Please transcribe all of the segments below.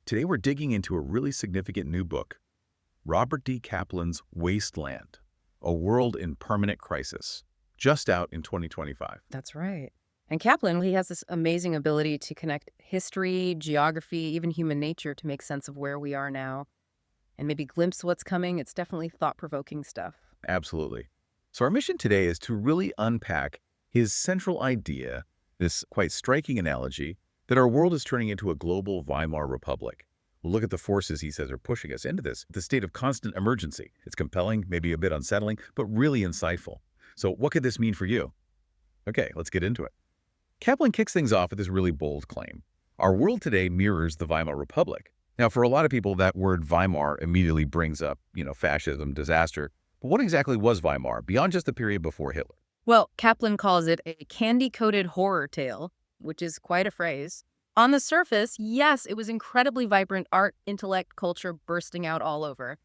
Today we're digging into a really significant new book, Robert D. Kaplan's Wasteland, A World in Permanent Crisis, just out in 2025. That's right. And Kaplan, he has this amazing ability to connect history, geography, even human nature to make sense of where we are now and maybe glimpse what's coming. It's definitely thought-provoking stuff. Absolutely. So our mission today is to really unpack his central idea, this quite striking analogy, that our world is turning into a global Weimar Republic. We'll look at the forces he says are pushing us into this, the state of constant emergency. It's compelling, maybe a bit unsettling, but really insightful. So what could this mean for you? Okay, let's get into it. Kaplan kicks things off with this really bold claim. Our world today mirrors the Weimar Republic. Now, for a lot of people, that word Weimar immediately brings up, fascism, disaster. But what exactly was Weimar, beyond just the period before Hitler? Well, Kaplan calls it a candy-coated horror tale, which is quite a phrase. On the surface, yes, it was incredibly vibrant art, intellect, culture bursting out all over.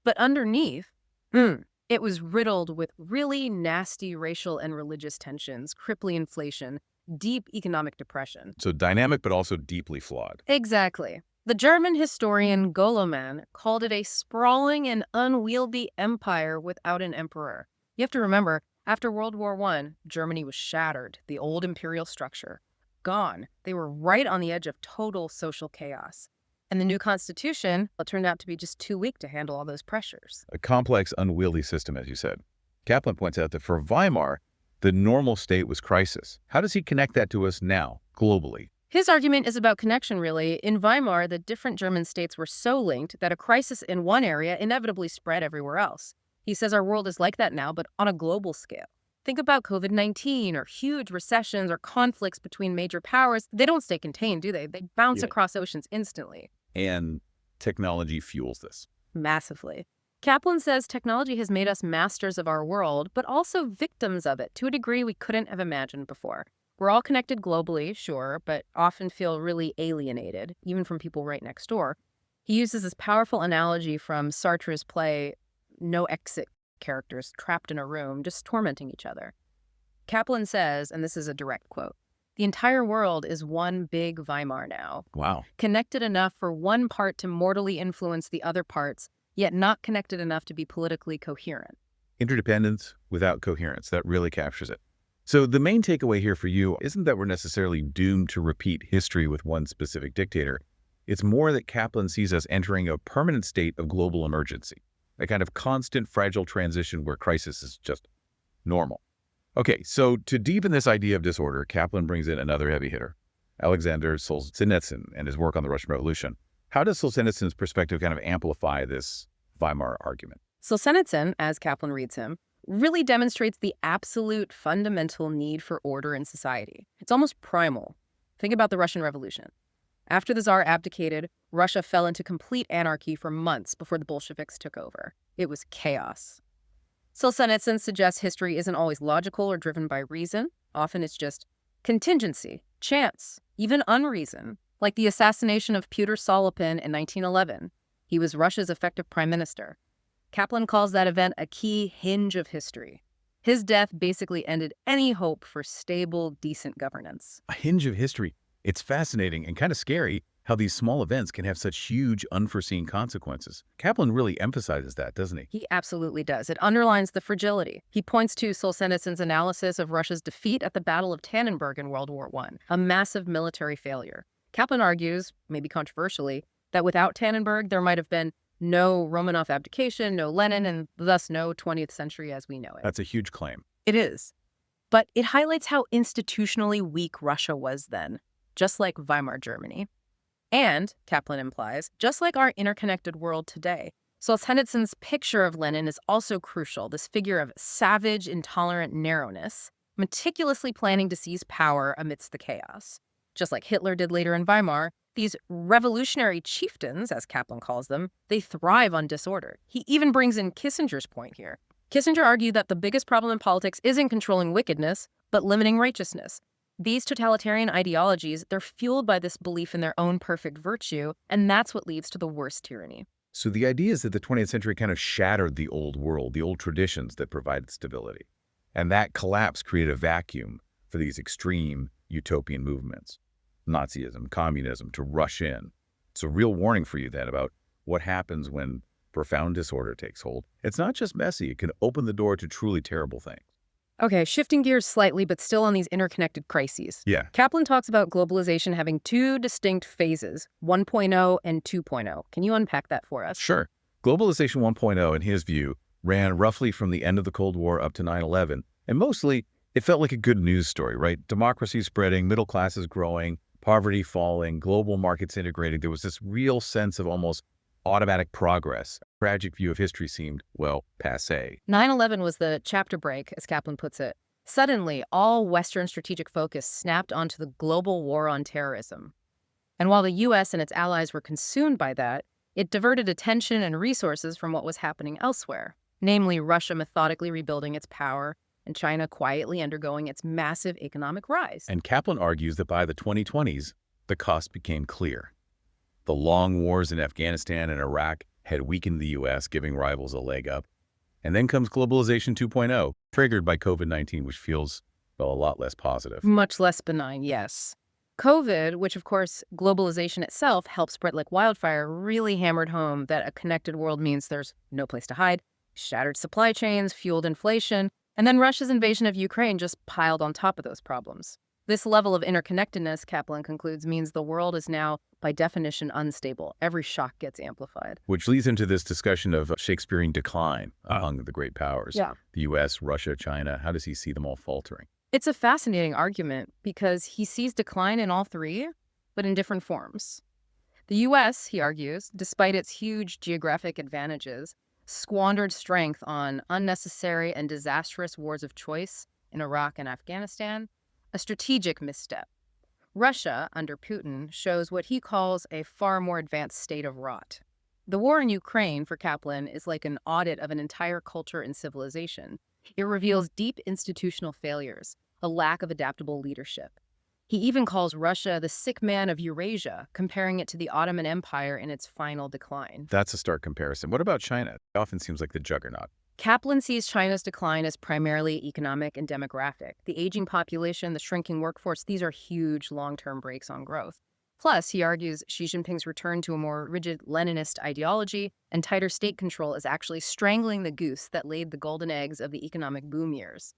But underneath, it was riddled with really nasty racial and religious tensions, crippling inflation, deep economic depression. So dynamic, but also deeply flawed. Exactly. The German historian Goloman called it a sprawling and unwieldy empire without an emperor. You have to remember, after World War I, Germany was shattered, the old imperial structure gone. They were right on the edge of total social chaos. And the new constitution turned out to be just too weak to handle all those pressures. A complex, unwieldy system, as you said. Kaplan points out that for Weimar, the normal state was crisis. How does he connect that to us now, globally? His argument is about connection, really. In Weimar, the different German states were so linked that a crisis in one area inevitably spread everywhere else. He says our world is like that now, but on a global scale. Think about COVID-19 or huge recessions or conflicts between major powers. They don't stay contained, do they? They bounce across oceans instantly. And technology fuels this. Massively. Kaplan says technology has made us masters of our world, but also victims of it to a degree we couldn't have imagined before. We're all connected globally, sure, but often feel really alienated, even from people right next door. He uses this powerful analogy from Sartre's play No Exit: characters trapped in a room, just tormenting each other. Kaplan says, and this is a direct quote, "The entire world is one big Weimar now. Wow. Connected enough for one part to mortally influence the other parts, yet not connected enough to be politically coherent." Interdependence without coherence. That really captures it. So the main takeaway here for you isn't that we're necessarily doomed to repeat history with one specific dictator. It's more that Kaplan sees us entering a permanent state of global emergency, a kind of constant, fragile transition where crisis is just normal. Okay, so to deepen this idea of disorder, Kaplan brings in another heavy hitter, Alexander Solzhenitsyn, and his work on the Russian Revolution. How does Solzhenitsyn's perspective kind of amplify this Weimar argument? Solzhenitsyn, as Kaplan reads him, really demonstrates the absolute fundamental need for order in society. It's almost primal. Think about the Russian Revolution. After the Tsar abdicated, Russia fell into complete anarchy for months before the Bolsheviks took over. It was chaos. Solzhenitsyn suggests history isn't always logical or driven by reason. Often it's just contingency, chance, even unreason, like the assassination of Pyotr Stolypin in 1911. He was Russia's effective prime minister. Kaplan calls that event a key hinge of history. His death basically ended any hope for stable, decent governance. A hinge of history. It's fascinating and kind of scary how these small events can have such huge, unforeseen consequences. Kaplan really emphasizes that, doesn't he? He absolutely does. It underlines the fragility. He points to Solzhenitsyn's analysis of Russia's defeat at the Battle of Tannenberg in World War I, a massive military failure. Kaplan argues, maybe controversially, that without Tannenberg, there might have been no Romanov abdication, no Lenin, and thus no 20th century as we know it. That's a huge claim. It is. But it highlights how institutionally weak Russia was then, just like Weimar Germany. And, Kaplan implies, just like our interconnected world today. Solzhenitsyn's picture of Lenin is also crucial, this figure of savage, intolerant narrowness, meticulously planning to seize power amidst the chaos. Just like Hitler did later in Weimar, these revolutionary chieftains, as Kaplan calls them, they thrive on disorder. He even brings in Kissinger's point here. Kissinger argued that the biggest problem in politics isn't controlling wickedness, but limiting righteousness. These totalitarian ideologies, they're fueled by this belief in their own perfect virtue, and that's what leads to the worst tyranny. So the idea is that the 20th century kind of shattered the old world, the old traditions that provided stability. And that collapse created a vacuum for these extreme utopian movements. Nazism, communism, to rush in It's a real warning for you then about what happens when profound disorder takes hold. It's not just messy, it can open the door to truly terrible things. Okay, shifting gears slightly, but still on these interconnected crises. Yeah, Kaplan talks about globalization having two distinct phases, 1.0 and 2.0. Can you unpack that for us? sure. Globalization 1.0, in his view, ran roughly from the end of the Cold War up to 9/11, and mostly it felt like a good news story, right? Democracy spreading, middle classes growing, poverty falling, global markets integrating. There was this real sense of almost automatic progress. A tragic view of history seemed, well, passé. 9/11 was the chapter break, as Kaplan puts it. Suddenly, all Western strategic focus snapped onto the global war on terrorism. And while the U.S. and its allies were consumed by that, it diverted attention and resources from what was happening elsewhere, namely Russia methodically rebuilding its power and China quietly undergoing its massive economic rise. And Kaplan argues that by the 2020s, the cost became clear. The long wars in Afghanistan and Iraq had weakened the U.S., giving rivals a leg up. And then comes Globalization 2.0, triggered by COVID-19, which feels, well, a lot less positive. Much less benign, yes. COVID, which of course globalization itself helped spread like wildfire, really hammered home that a connected world means there's no place to hide, shattered supply chains, fueled inflation, and then Russia's invasion of Ukraine just piled on top of those problems. This level of interconnectedness, Kaplan concludes, means the world is now, by definition, unstable. Every shock gets amplified. Which leads into this discussion of Shakespearean decline among the great powers. Yeah. The U.S., Russia, China. How does he see them all faltering? It's a fascinating argument because he sees decline in all three, but in different forms. The U.S., he argues, despite its huge geographic advantages, squandered strength on unnecessary and disastrous wars of choice in Iraq and Afghanistan, a strategic misstep. Russia, under Putin, shows what he calls a far more advanced state of rot. The war in Ukraine, for Kaplan, is like an audit of an entire culture and civilization. It reveals deep institutional failures, a lack of adaptable leadership. He even calls Russia the sick man of Eurasia, comparing it to the Ottoman Empire in its final decline. That's a stark comparison. What about China? It often seems like the juggernaut. Kaplan sees China's decline as primarily economic and demographic. The aging population, the shrinking workforce, these are huge long-term brakes on growth. Plus, he argues Xi Jinping's return to a more rigid Leninist ideology and tighter state control is actually strangling the goose that laid the golden eggs of the economic boom years.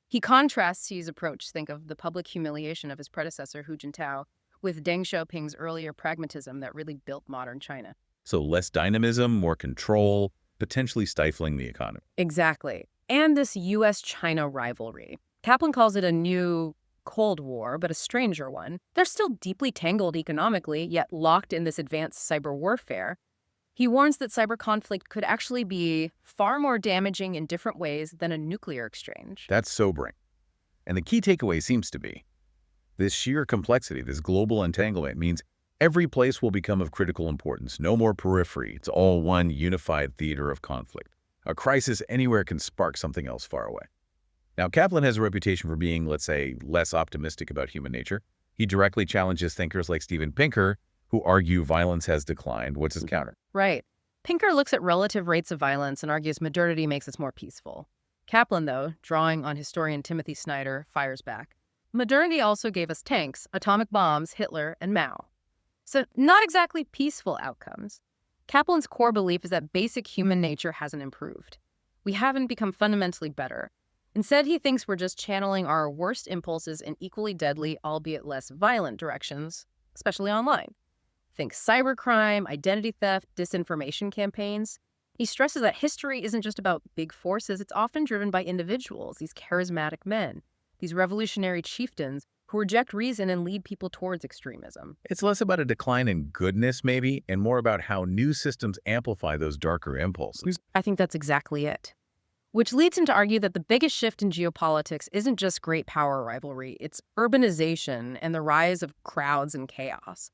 He contrasts Xi's approach, think of the public humiliation of his predecessor, Hu Jintao, with Deng Xiaoping's earlier pragmatism that really built modern China. So less dynamism, more control, potentially stifling the economy. Exactly. And this U.S.-China rivalry. Kaplan calls it a new Cold War, but a stranger one. They're still deeply tangled economically, yet locked in this advanced cyber warfare. He warns that cyber conflict could actually be far more damaging in different ways than a nuclear exchange. That's sobering. And the key takeaway seems to be this sheer complexity, this global entanglement means every place will become of critical importance. No more periphery. It's all one unified theater of conflict. A crisis anywhere can spark something else far away. Now, Kaplan has a reputation for being, let's say, less optimistic about human nature. He directly challenges thinkers like Steven Pinker, who argue violence has declined. What's his counter? Right. Pinker looks at relative rates of violence and argues modernity makes us more peaceful. Kaplan, though, drawing on historian Timothy Snyder, fires back. Modernity also gave us tanks, atomic bombs, Hitler, and Mao. So not exactly peaceful outcomes. Kaplan's core belief is that basic human nature hasn't improved. We haven't become fundamentally better. Instead, he thinks we're just channeling our worst impulses in equally deadly, albeit less violent directions, especially online. Think cybercrime, identity theft, disinformation campaigns. He stresses that history isn't just about big forces, it's often driven by individuals, these charismatic men, these revolutionary chieftains who reject reason and lead people towards extremism. It's less about a decline in goodness, maybe, and more about how new systems amplify those darker impulses. I think that's exactly it. Which leads him to argue that the biggest shift in geopolitics isn't just great power rivalry, it's urbanization and the rise of crowds and chaos.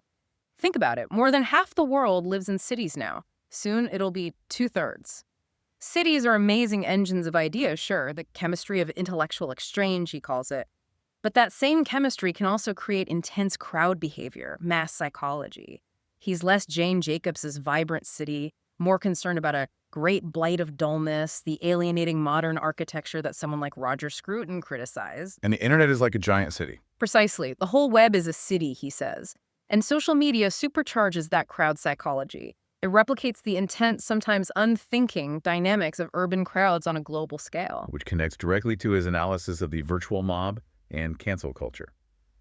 Think about it. More than half the world lives in cities now. Soon it'll be 2/3. Cities are amazing engines of ideas, sure, the chemistry of intellectual exchange, he calls it. But that same chemistry can also create intense crowd behavior, mass psychology. He's less Jane Jacobs' vibrant city, more concerned about a great blight of dullness, the alienating modern architecture that someone like Roger Scruton criticized. And the internet is like a giant city. Precisely. The whole web is a city, he says. And social media supercharges that crowd psychology. It replicates the intense, sometimes unthinking dynamics of urban crowds on a global scale. which connects directly to his analysis of the virtual mob and cancel culture.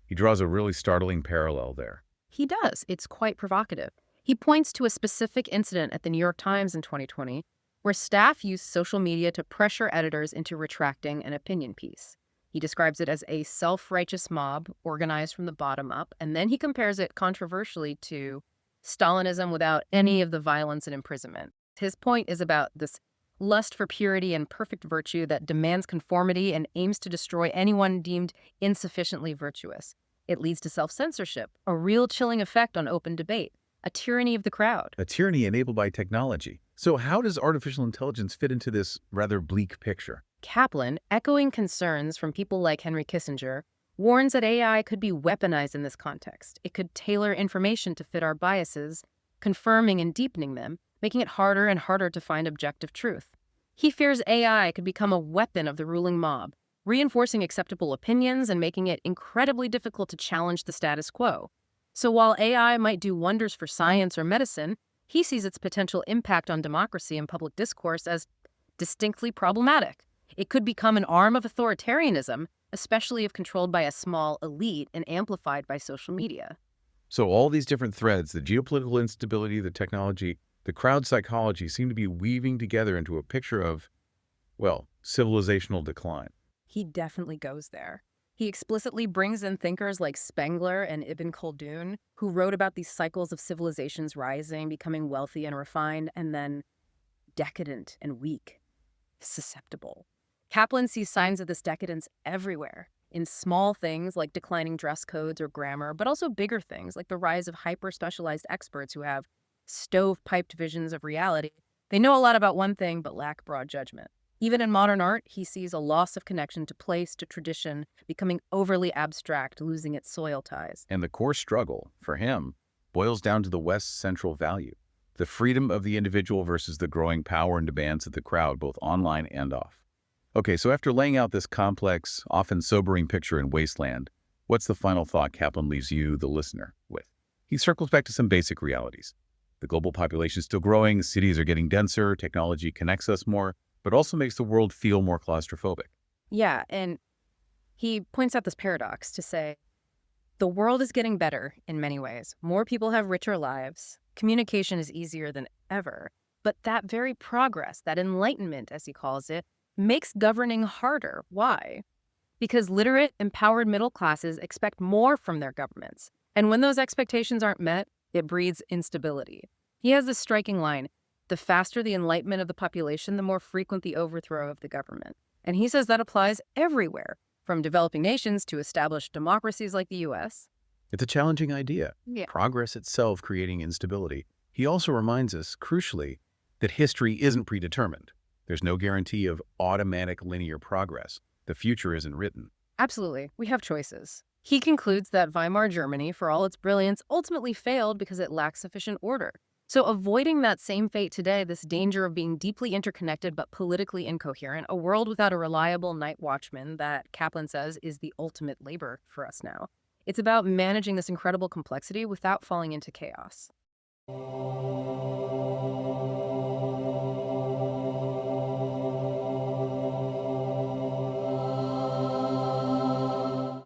He draws a really startling parallel there. He does. It's quite provocative. He points to a specific incident at the New York Times in 2020 where staff used social media to pressure editors into retracting an opinion piece. He describes it as a self-righteous mob organized from the bottom up, and then he compares it controversially to Stalinism without any of the violence and imprisonment. His point is about this lust for purity and perfect virtue that demands conformity and aims to destroy anyone deemed insufficiently virtuous. It leads to self-censorship, a real chilling effect on open debate, a tyranny of the crowd. A tyranny enabled by technology. So how does artificial intelligence fit into this rather bleak picture? Kaplan, echoing concerns from people like Henry Kissinger, warns that AI could be weaponized in this context. It could tailor information to fit our biases, confirming and deepening them, making it harder and harder to find objective truth. He fears AI could become a weapon of the ruling mob, reinforcing acceptable opinions and making it incredibly difficult to challenge the status quo. So while AI might do wonders for science or medicine, he sees its potential impact on democracy and public discourse as distinctly problematic. It could become an arm of authoritarianism, especially if controlled by a small elite and amplified by social media. So all these different threads, the geopolitical instability, the technology, the crowd psychology seem to be weaving together into a picture of, well, civilizational decline. He definitely goes there. He explicitly brings in thinkers like Spengler and Ibn Khaldun, who wrote about these cycles of civilizations rising, becoming wealthy and refined, and then decadent and weak, susceptible. Kaplan sees signs of this decadence everywhere, in small things like declining dress codes or grammar, but also bigger things like the rise of hyper-specialized experts who have stove-piped visions of reality. They know a lot about one thing, but lack broad judgment. Even in modern art, he sees a loss of connection to place, to tradition, becoming overly abstract, losing its soil ties. And the core struggle, for him, boils down to the West's central value, the freedom of the individual versus the growing power and demands of the crowd, both online and off. Okay, so after laying out this complex, often sobering picture in Wasteland, what's the final thought Kaplan leaves you, the listener, with? He circles back to some basic realities. The global population is still growing, cities are getting denser, technology connects us more, but also makes the world feel more claustrophobic. Yeah, and he points out this paradox to say, the world is getting better in many ways. More people have richer lives. Communication is easier than ever. But that very progress, that enlightenment, as he calls it, makes governing harder. Why? Because literate, empowered middle classes expect more from their governments. And when those expectations aren't met, it breeds instability. He has this striking line, the faster the enlightenment of the population, the more frequent the overthrow of the government. And he says that applies everywhere, from developing nations to established democracies like the US. It's a challenging idea. Yeah. Progress itself creating instability. He also reminds us, crucially, that history isn't predetermined. There's no guarantee of automatic linear progress. The future isn't written. Absolutely. We have choices. He concludes that Weimar Germany, for all its brilliance, ultimately failed because it lacked sufficient order. So avoiding that same fate today, this danger of being deeply interconnected but politically incoherent, a world without a reliable night watchman that Kaplan says is the ultimate labor for us now. It's about managing this incredible complexity without falling into chaos.